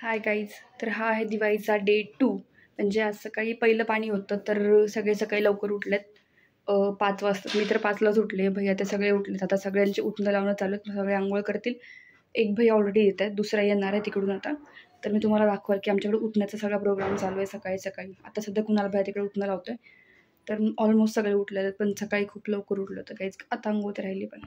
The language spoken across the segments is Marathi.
हाय गाईज, तर हा आहे दिवाळीचा डे 2. म्हणजे आज सकाळी पहिलं पाणी होतं, तर सगळे सकाळी लवकर उठलेत. 5 वाजता. मी तर 5लाच उठले. भैया ते सगळे उठलेत. आता सगळ्यांचे उठणं लावणं चालू आहेत. सगळे आंघोळ करतील. एक भैया ऑलरेडी येत आहेत, दुसरा येणार आहे तिकडून आता. तर मी तुम्हाला दाखवाल की आमच्याकडे उठण्याचा सगळा प्रोग्राम चालू आहे सकाळी सकाळी. आता सध्या कुणाला भैया तिकडे उठणं लावतोय. तर ऑलमोस्ट सगळे उठलेले आहेत, पण सकाळी खूप लवकर उठलं होतं काहीच. आता आंघोळ तर राहिली पण.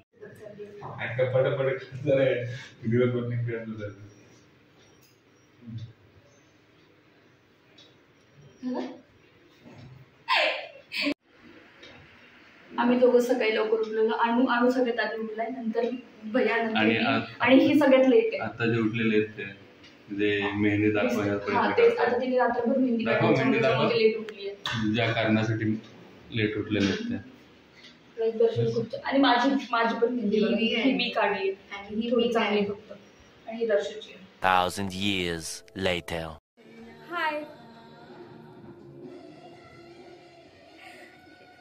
आम्ही दोघं सकाळी लवकर उठलेलो. आणू सगळ्यात आधी उठलाय, नंतर भैया, आणि ही सगळ्यात लेट आहे. आता जे उठलेले आहेत ते मेहंदी आता तिने रात्रभर मेहंदी लेट उठली आहे. ज्या कारणासाठी लेट उठलेले आहेत ते दर्शन खूप. आणि माझी पण मेहंदी मी काढली आणि ही थोडी चांगली फक्त. आणि ही दर्शनची 1000 years later. हाय.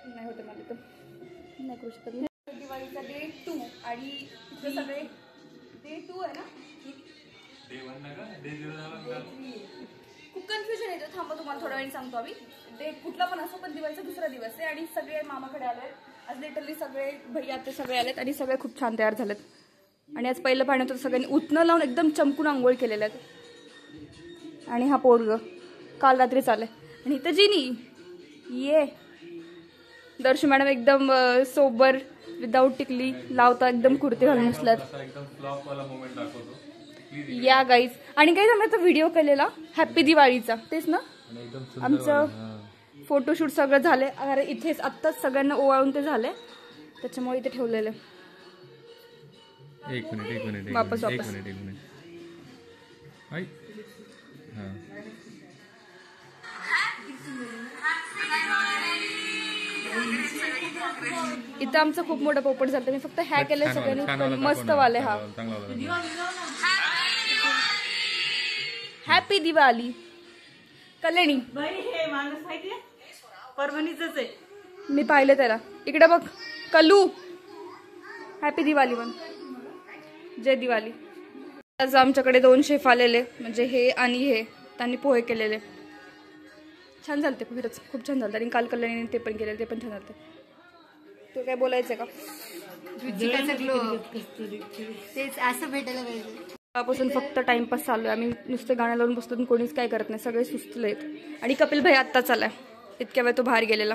नाही होतं मला तर नाही करू शकत. दिवाळीचा डे 2 आणि इथे सगळे डे 2 आहे ना. डे 1 ना का डे 0 झाला. खूप कन्फ्युजन येतं. थांबा, तुम्हाला थोड्या वेळी सांगतो आम्ही. डे कुठला पण असो, पण दिवाळीचा दुसरा दिवस आहे आणि सगळे मामाकडे आले आज. लिटरली सगळे भैया ते सगळे आलेत आणि सगळे खूप छान तयार झालेत. आणि आज पहिलं पाणी होतं. सगळ्यांनी उठणं लावून एकदम चमकून आंघोळ केलेल्या आहेत. आणि हा पोरग काल रात्री चालय. आणि इथं जिनी ये दर्शू मॅडम एकदम सोबर विदाऊट टिकली लावता एकदम कुर्ती घालून बसल्यात. या गाईज. आणि काही आम्ही आता व्हिडिओ केलेला हॅपी दिवाळीचा, तेच ना आमचं फोटोशूट सगळं झालंय. अरे इथेच आत्ताच सगळ्यांना ओवाळून ते झालंय, त्याच्यामुळे इथे ठेवलेलं. एक मिनिट वापस इथं आमचं खूप मोठं पोपट झालं. मी फक्त हॅ केलं सगळ्यांनी मस्त वाले. हा हॅपी दिवाळी. कल्याणी हे माणूस माहिती परभणीच आहे. मी पाहिलं त्याला. इकडे बघ कल्लू. हॅपी दिवाळी म्हण. जय दिवाळी. आज आमच्याकडे 2 शेफ आलेले, म्हणजे हे आणि हे. त्यांनी पोहे केलेले. छान झालते खरंच, खूप छान झालं. आणि काल कल्याणीने ते पण केलेले, ते पण छान झालते. तू काय बोलायचं का? तेच असं भेटायला पाहिजे. त्यापासून फक्त टाइमपास चालू आहे. आम्ही नुसते गाणं लावून बसतो, कोणीच काय करत नाही. सगळे सुचले आहेत. आणि कपिल भाई आत्ताच आलाय. इतक्या वेळ तो बाहेर गेलेला.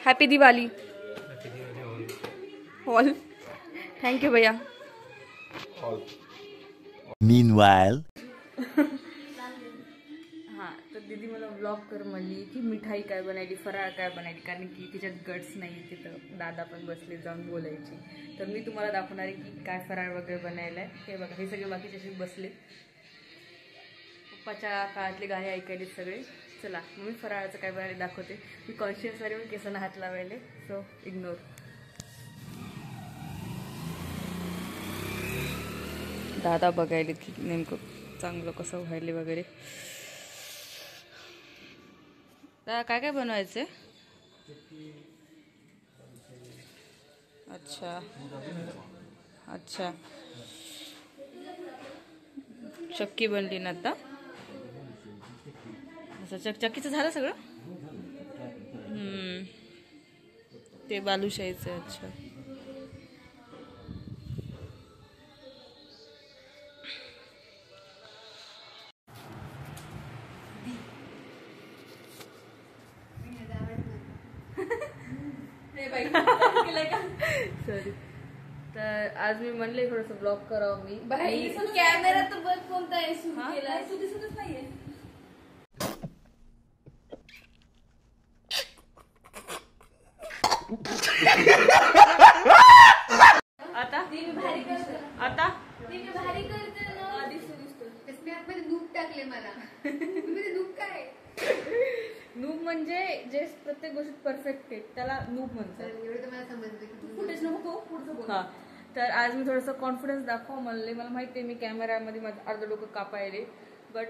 Happy Diwali all. थँक्यू भैया. Meanwhile. हां, तर दीदी मला ब्लॉग कर म्हणली की मिठाई काय बनायली, फराळ काय बनायली, कारण की तिच्यात गट्स नाही. तिथं दादा पण बसले जाऊन बोलायची. तर मी तुम्हाला दाखवणार आहे की काय फराळ वगैरे बनायला आहे. हे बघा, हे सगळे बाकीचे बसले पप्पाच्या काळातले गाणे ऐकायले सगळे. चला मग मी फराळाचं काय बनायला दाखवते. मी कॉन्शियस झाले म्हणून केसांना हात लावायले, सो इग्नोर. दादा बघायले की नेमकं चांगलं कसं व्हायले वगैरे. दादा काय काय बनवायचं? अच्छा अच्छा, चक्की बनली ना आता. असं चक्कीचं झालं सगळं. ते बालुशाहीचं. अच्छा, सॉरी. तर आज मी म्हणले थोडंसं ब्लॉग करावं. मी कॅमेरा तर बघ कोणता आहे सुरू केला. तू दिसतच नाहीये. आता आता भारी करते ना. दिसतो आतमध्ये नूक टाकले मला. नूक काय? नूब म्हणजे जे प्रत्येक गोष्टीत परफेक्ट आहे त्याला नूब म्हणतात. एवढं तर मला समजलं. फुटेज नको पुढचं बोल. हा, तर आज मी थोडंसं कॉन्फिडन्स दाखवा म्हणले. मला माहिती आहे मी कॅमेऱ्यामध्ये माझं अर्ध डोकं कापायले, बट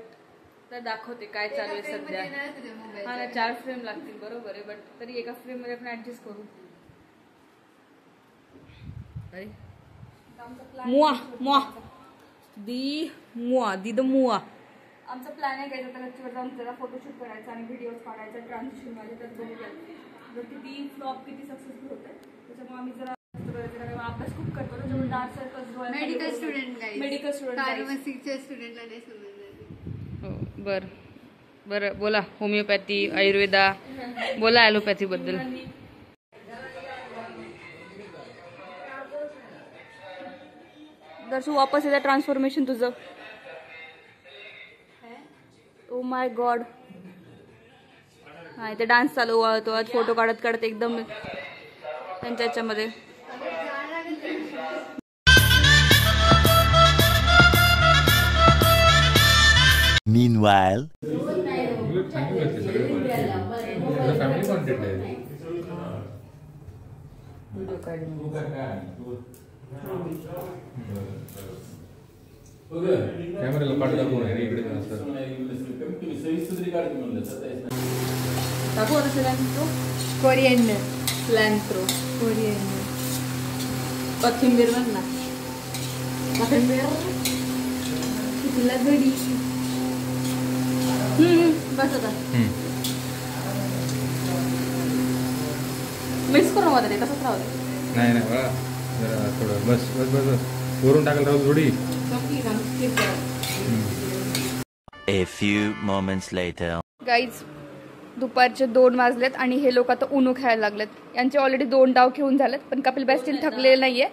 तर दाखवते काय चालू आहे सध्या. हा ना, 4 फ्रेम लागतील बरोबर आहे, बट तरी एका फ्रेम मध्ये आपण ऍडजस्ट करू. अरे मुआ मुआ दी मुआ दी द मुआ आमचा प्लॅन आहे काय तर गच्चीवर जाऊन त्याला फोटोशूट करायचा आणि व्हिडिओज काढायचा ट्रान्झिशन माझे त्यात बघूया जर किती फ्लॉप किती सक्सेसफुल होत आहे. त्याच्यामुळे आम्ही जरा अभ्यास खूप करतो त्याच्यामुळे dark circles medical student medical student फार्मसीच्या स्टुडंटला नाही समजणार. हो बरं बरं बोला. होमिओपॅथी आयुर्वेदा बोला ॲलोपॅथी बद्दल. दर्शू वापस येतं ट्रान्सफॉर्मेशन तुझं. Oh my God. हा इथे डान्स चालू होतो आज फोटो काढत काढत एकदम त्यांच्या याच्यामध्ये. Meanwhile, कॅमेराला पाठ दाखवून आहे इकडे कोरियन प्लॅन्थ्रो कोरियन कोथिंबीर बघ ना. तुला घडी बस आता मिक्स करून होतं ते तसंच राहू दे. नाही नाही बघा जरा थोडं बस बस बस बस वरून टाकायला राहू थोडी. a few moments later. Guys दुपारचे 2 वाजलेत आणि हे लोक आता उनो खेळायला लागलेत. यांचे ऑलरेडी 2 डाव खेळून झालेत पण कपिल बाय स्टील थकलेले नाहीये.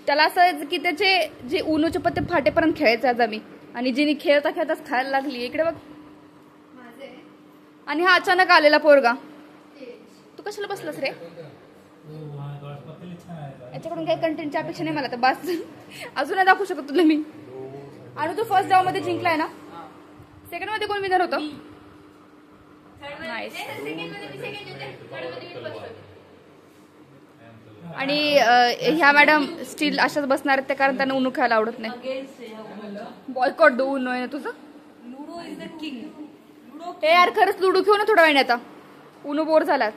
त्याला असं की त्याचे जे उनोचे पत्ते फाटेपर्यंत खेळायचे आज आम्ही आणि जिने खेळता खेळताच खायला लागली. इकडे बघ. आणि हा अचानक आलेला पोरगा. तू कशाला बसलास रे? याच्याकडून काही कंटेंटची अपेक्षा नाही मला तर बस. अजून नाही दाखवू शकत तुला मी. आणि तू फर्स्ट डाव मध्ये जिंकलाय ना. सेकंड मध्ये कोण विनर होतं? आणि ह्या मॅडम स्टील अशाच बसणार आहेत ते कारण त्यांना उनो खेळायला आवडत नाही. बॉयकॉट दो उनो आहे तुझं. Ludo is the king. हे यार खरंच लुडो खेळू ना थोड्या वेळाने. आता उनो बोर झाला.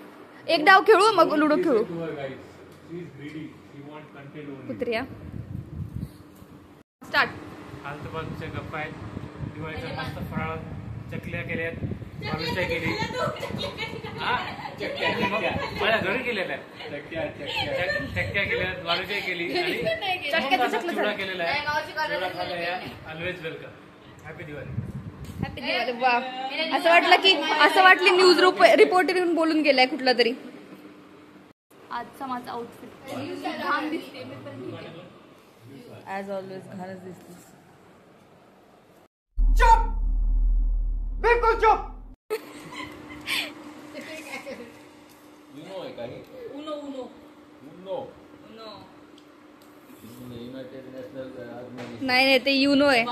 एक डाव खेळू मग लुडो खेळू. कुत्र्या स्टार्ट. आलतूबाजूच्या गप्पा आहेत. दिवाळीच्या मस्त फराळ चकल्या केल्यात. बालुशाही केली. माझ्या घरी केलेल्या आहेत. चक्क्या केल्यात बालुशाही केली आणि चिवडा केलेला आहे. चिवडा खाल्ला. Always welcome. Happy Diwali. Happy Diwali. वा असं वाटली न्यूज रिपोर्टर येऊन बोलून गेलाय कुठला तरी. आजचा माझा आउटफिट घाम दिसते मी पण ठीक आहे. ॲज ऑलवेज घालच दिसतेस. चुप बिल्कुल चुप. नाही नाही ते युनो आहे.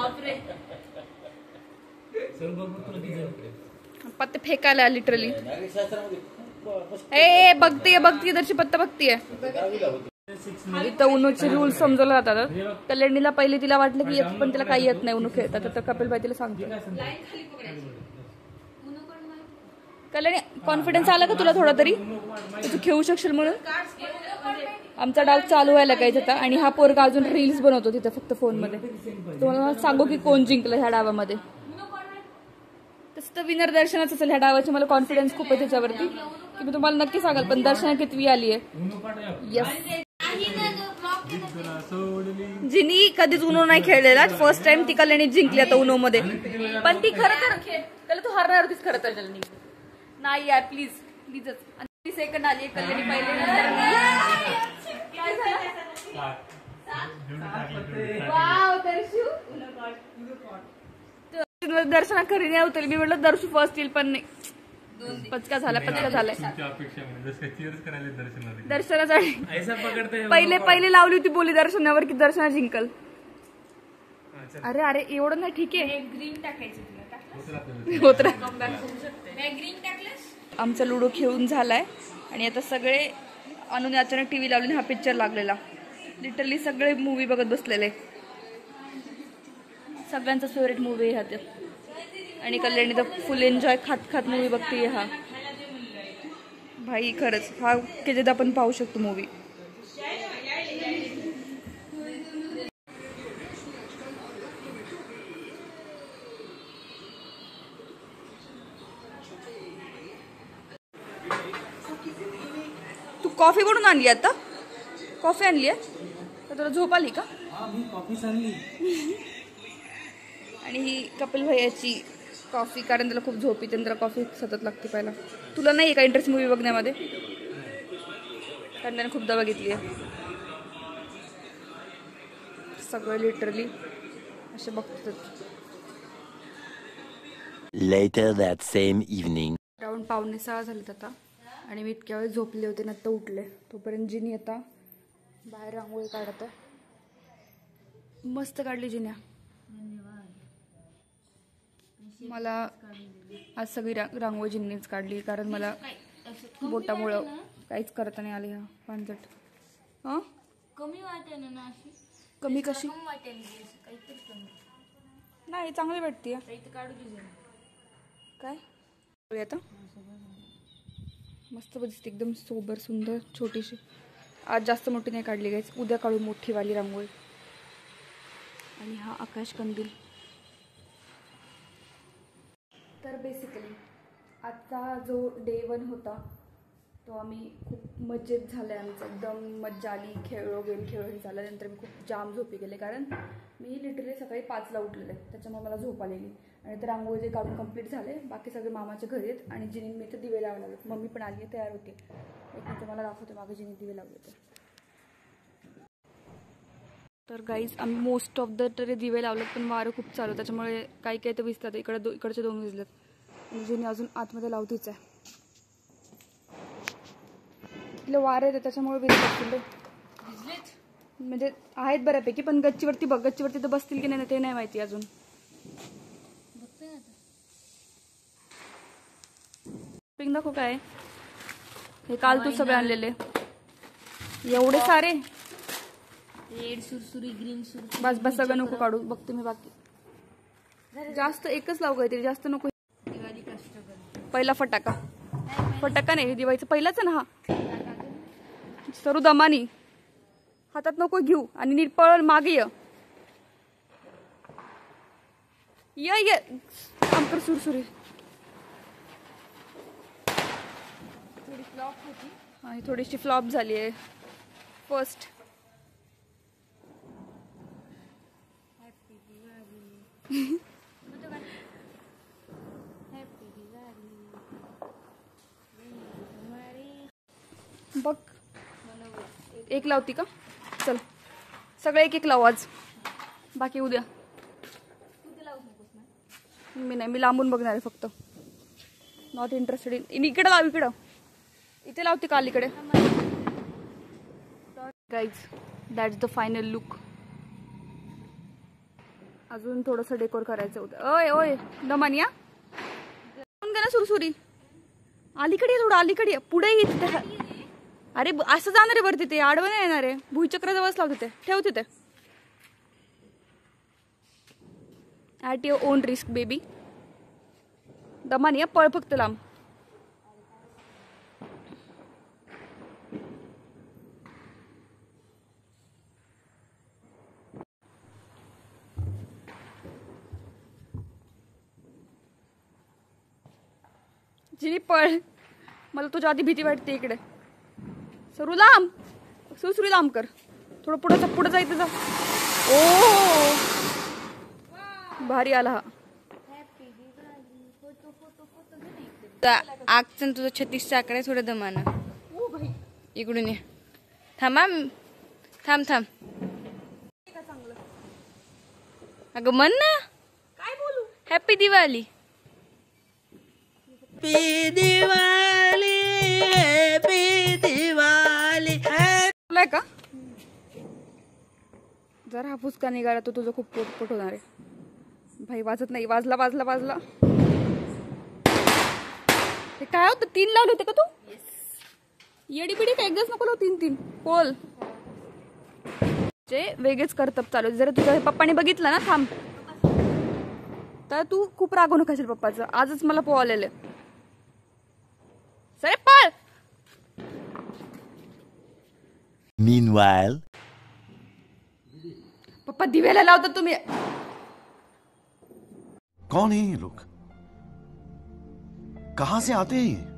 पत्ते फेकायला लिटरली. ए बघतीये दर्शी पत्ता बघतीये. इथं उनोचे रूल समजवले जातात. कल्याणीला पहिले तिला वाटलं की येत पण तिला काही येत नाही उनो खेळतात. तर कपिल भाई तिला सांगतो. कल्याणी कॉन्फिडन्स आला का तुला थोडा तरी तू खेळू शकशील म्हणून. आमचा डाव चालू व्हायला काय होता आणि हा पोरगा अजून रील्स बनवतो तिथे फक्त फोन मध्ये. तुम्हाला सांगू की कोण जिंकलं ह्या डावामध्ये. तसं तर विनर दर्शनाच असेल ह्या डावाची. मला कॉन्फिडन्स खूप आहे त्याच्यावरती की मी तुम्हाला नक्की सांगाल. पण दर्शना कितवी आली आहे. यस जिनी कधीच उनो नाही खेळलेला फर्स्ट टाइम ती कल्याणी जिंकली आता उनो मध्ये. पण ती खरं तर त्याला तू हरणार होतीस खरं तर. नाही यार प्लीज प्लीजच. आणि 30 सेकंड आली कल्याणी पहिले. दर्शना खरी नाही होतील. मी म्हटलं दर्शू फर्स्ट येईल पण नाही. पचका झालाय. दर्शनासाठी पहिले लावली होती बोली दर्शनावर की दर्शना जिंकल. अरे अरे एवढं नाही ठीक आहे. ग्रीन टाकायचं होत. आमचा लुडो खेळून झालाय आणि आता सगळे अनुने अचानक टीव्ही लावली. हा पिक्चर लागलेला. लिटरली सगळे मूवी बघत बसलेले. सगळ्यांचा फेवरेट मूवी आहे हा. आणि कल्याणी तर फुल एन्जॉय खात मूवी बघते. हा भाई खरंच हा कितीदा आपण पाहू शकतो मूवी. कॉफी बनवून आणली आता? कॉफी आणली आहे तर तुला झोप आली का? मी कॉफी आणली. आणि ही कपिल भैयाची कॉफी, कारण त्याला खूप झोप येते, त्याला कॉफी सतत लागते प्यायला. तुला नाही आहे का इंटरेस्ट मूवी बघण्यामध्ये? कारण त्याने खूपदा बघितली आहे. सगळं लिटरली असे बघतात. Later that same evening. Round 5:45 झालेत आता आणि मी इतक्या वेळ झोपले होते ना, आता उठले. तोपर्यंत जिनी आता बाहेर रांगोळी काढत आहे. मस्त काढली जिन्या. मला आज सगळी रांगोळी जिन्नीच काढली, कारण मला बोटामुळं काहीच करता नाही आले. ह्या पांचट हां कमी वाटेल ना अशी. कमी कशी वाटेल काहीतरी कमी नाही, चांगली वाटते. काढू दे काय आता मस्त दिसते, एकदम सोबर सुंदर छोटीशी. आज जास्त मोठी नाही काढली गाईस, उद्या काढू मोठीवाली रांगोळी. आणि हा आकाश कंदील. तर बेसिकली आजचा जो डे 1 होता तो आम्ही खूप मजेत झालं आहे आमचं. एकदम मज्जा आली, खेळलो, गेम खेळून झाल्यानंतर मी खूप जाम झोपी गेले, कारण मी लिटरली सकाळी 5ला उठलेले, त्याच्यामुळे मला झोप आलेली. आणि तर रांगोळी जे काढून कंप्लीट झाले, बाकी सगळे मामाच्या घरी आहेत. आणि जिनी मी तर दिवे लावायला लागले. मम्मी पण आली आहे, तयार होते. एक मी तुम्हाला दाखवते मागे जिनी दिवे लावले तर गाईज आम्ही मोस्ट ऑफ द तरी दिवे लावलेत, पण वारं खूप चालू, त्याच्यामुळे काही काही तर विजतात. इकडचे 2 विजलेत आणि जिनी अजून आतमध्ये लावतीच आहे. तिला वारं येते त्याच्यामुळे विजलेत. म्हणजे आहेत बऱ्यापैकी, पण गच्चीवरती बघ, गच्चीवरती तर बसतील की नाही ते नाही माहिती अजून. पिंक दाखव काय हे, काल तू सगळे आणलेले एवढे सारे. रेड सुरसुरी, ग्रीन सुरसुरी. बस बस सगळं नको काढू, बघते मी बाकी. जास्त एकच लावू काहीतरी, जास्त नको. पहिला फटाका, फटाका नाही दिवाळीचा पहिलाच आहे ना हा. सरू दमानी हातात नको घेऊ आणि नीट पळ मागे ये आमकर सुरसुरी. थोडी फ्लॉप होती आणि थोडीशी फ्लॉप झाली आहे फर्स्ट. बघ एक लावती का? चल सगळे एक लावू आज, बाकी उद्या. मी नाही, मी लांबून बघणार आहे फक्त. Not interested in. इकडे लाव, इकडं इथे लावते का अलीकडे? Guys that's the final look. अजून थोडंसं डेकोर करायचं होतं. ओय ओय दमानिया ना सुरसुरी. अलीकडे थोडं अलीकडे, पुढे येते. अरे असं जाणार आहे बरं, तिथे आडवं नाही येणार आहे. भुईचक्राजवळच लावते ते, ठेव तिथे. At your on risk baby. Damania पळ फक्त लांब. जिनी पळ, मला तुझ्या आधी भीती वाटते. इकडे सरू लांब, सुसरू लांब कर. थोडं पुढं जायचं जा. ओ भारी आला हा. आगचं तुझं 36चा आकडा आहे, थोडं दमानं. इकडून ये. थांबा, थांब. अगं म्हण ना, काय बोलू? हॅपी दिवाळी. तुला का जर हा फुसका निघाला तो तुझं खूप पोट होणार आहे. भाई वाजत नाही. वाजला. ते काय होतं? 3 लावले होते का तू? येडी बिडी काय एकदाच नको लावू. 3 पोल जे वेगळेच करतब चालू. जर तुझ्या पप्पाने बघितलं ना थांब, तर तू खूप रागवू नका पप्पाचं. आजच मला पोवालेलं. सरे पळ. Meanwhile, पप्पा दिव्याला लावतात तुम्ही. कौन है ये लोग? कहां से आते हैं ये?